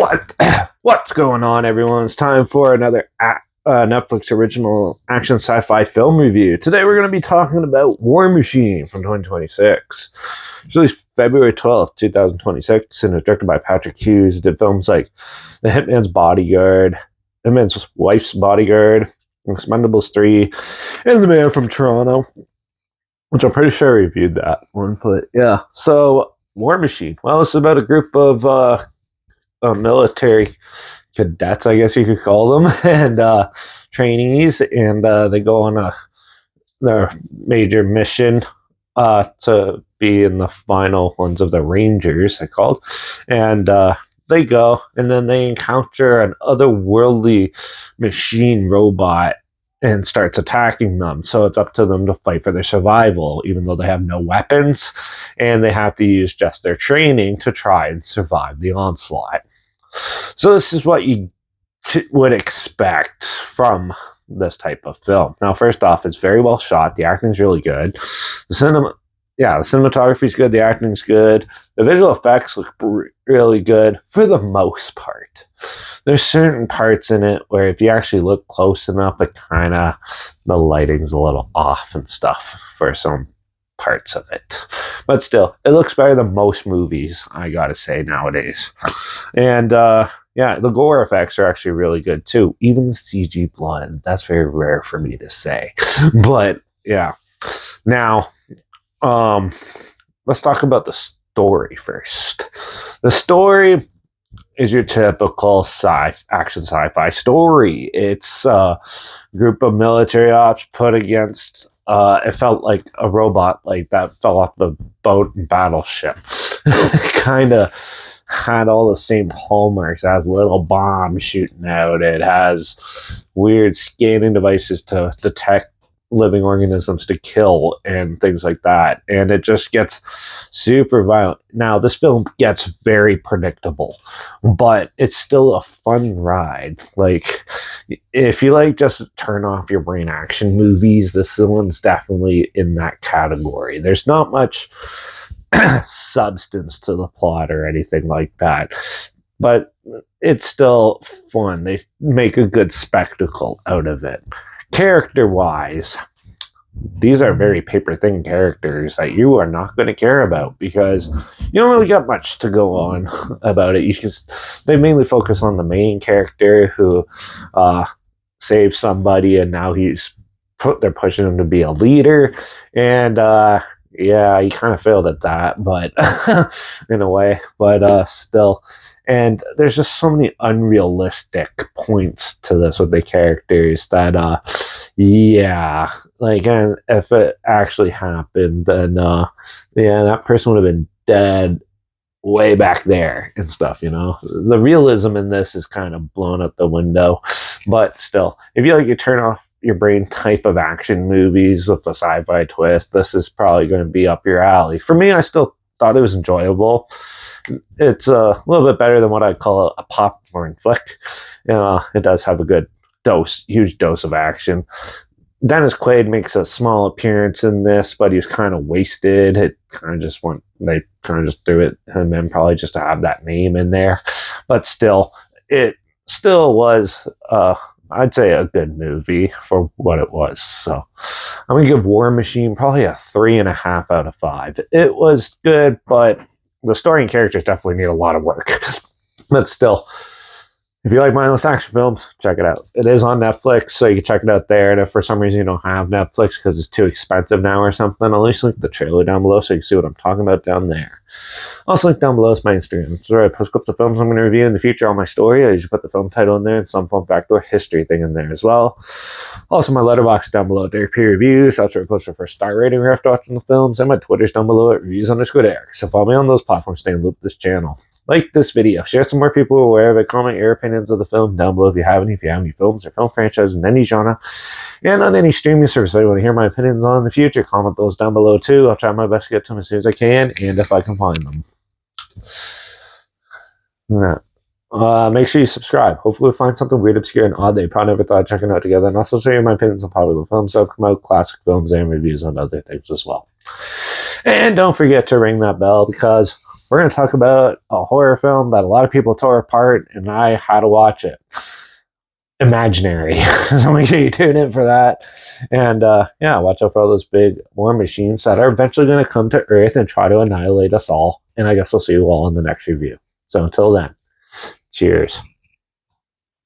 What what's going on, everyone? It's time for another Netflix original action sci-fi film review. Today we're going to be talking about War Machine from 2026. It's released February 12th, 2026, and it's directed by Patrick Hughes. Did films like The Hitman's Bodyguard, Hitman's Wife's Bodyguard, Expendables 3, and The Man from Toronto, which I'm pretty sure I reviewed that one. But yeah, so War Machine. Well, it's about a group of military cadets, I guess you could call them, and trainees, and they go on their major mission to be in the final ones of the Rangers, they called, and they go, and then they encounter an otherworldly machine robot and starts attacking them. So it's up to them to fight for their survival, even though they have no weapons, and they have to use just their training to try and survive the onslaught. So this is what you would expect from this type of film. Now, first off, it's very well shot. The acting's really good. The cinematography's good. The acting's good. The visual effects look really good for the most part. There's certain parts in it where if you actually look close enough, the lighting's a little off and stuff for some parts of it. But still, it looks better than most movies, I gotta say, nowadays. And the gore effects are actually really good too. Even the CG blood, that's very rare for me to say. But yeah. Now, let's talk about the story first. The story is your typical action sci-fi story. It's a group of military ops put against it felt like a robot like that fell off the boat and battleship. Kind of had all the same hallmarks. It has little bombs shooting out. It has weird scanning devices to detect living organisms to kill and things like that. And it just gets super violent. Now, this film gets very predictable, but it's still a fun ride. Like, if you like just turn off your brain action movies, this one's definitely in that category. There's not much substance to the plot or anything like that, but it's still fun. They make a good spectacle out of it. Character-wise, these are very paper-thin characters that you are not going to care about because you don't really got much to go on about it. They mainly focus on the main character who saves somebody, and now they're pushing him to be a leader, and he kind of failed at that, but in a way, but still. And there's just so many unrealistic points to this with the characters that, and if it actually happened, then, that person would have been dead way back there and stuff, The realism in this is kind of blown out the window, but still, if you like your turn off your brain type of action movies with a sci-fi twist, this is probably going to be up your alley. For me, I still thought it was enjoyable. It's a little bit better than what I'd call a popcorn flick. It does have a good huge dose of action. Dennis Quaid makes a small appearance in this, but he was kind of wasted. They kind of just threw it him in probably just to have that name in there. But still, it still was I'd say a good movie for what it was. So I'm going to give War Machine probably a 3.5 out of 5. It was good, but the story and characters definitely need a lot of work. But still, if you like mindless action films, check it out. It is on Netflix, so you can check it out there. And if for some reason you don't have Netflix because it's too expensive now or something, I'll at least link the trailer down below so you can see what I'm talking about down there. Also, link down below is my Instagram. It's where I post clips of films I'm going to review in the future on my story. I usually put the film title in there and some fun fact or history thing in there as well. Also, my Letterbox down below at Derek P Reviews. That's where I post my first star rating after watching the films. And my Twitter's down below at reviews_Derek. So follow me on those platforms to stay in loop with this channel. Like this video, share some more people who are aware of it, comment your opinions of the film down below if you have any films or film franchises in any genre, and on any streaming service I want to hear my opinions on in the future, comment those down below too. I'll try my best to get to them as soon as I can, and if I can find them. Make sure you subscribe. Hopefully we'll find something weird, obscure, and odd that you probably never thought of checking out together, and also share my opinions on popular films, upcoming classic films, and reviews on other things as well. And don't forget to ring that bell because we're going to talk about a horror film that a lot of people tore apart, and I had to watch it. Imaginary. So make sure you tune in for that. And yeah, watch out for all those big war machines that are eventually going to come to Earth and try to annihilate us all. And I guess I'll see you all in the next review. So until then, cheers.